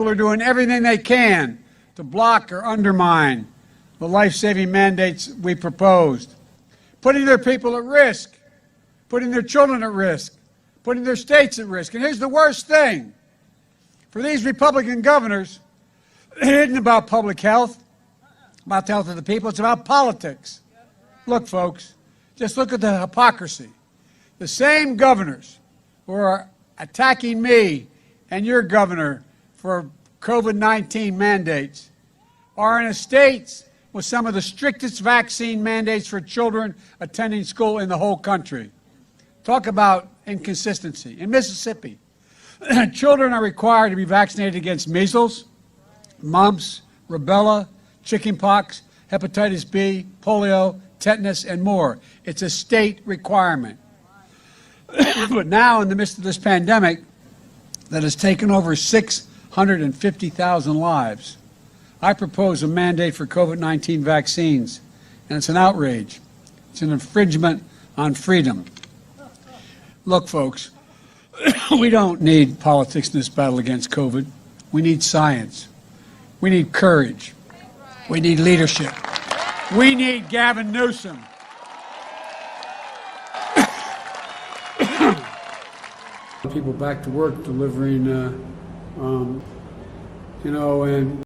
Are doing everything they can to block or undermine the life-saving mandates we proposed, putting their people at risk, putting their children at risk, putting their states at risk. And here's the worst thing. For these Republican governors, it isn't about public health, about the health of the people. It's about politics. Look, folks, just look at the hypocrisy. The same governors who are attacking me and your governor for COVID-19 mandates are in a state with some of the strictest vaccine mandates for children attending school in the whole country. Talk about inconsistency. In Mississippi, children are required to be vaccinated against measles, mumps, rubella, chickenpox, hepatitis B, polio, tetanus, and more. It's a state requirement. But now, in the midst of this pandemic that has taken over 650,000 lives, I propose a mandate for COVID-19 vaccines, and it's an outrage. It's an infringement on freedom. Look, folks, we don't need politics in this battle against COVID. We need science. We need courage. We need leadership. We need Gavin Newsom. People back to work delivering, and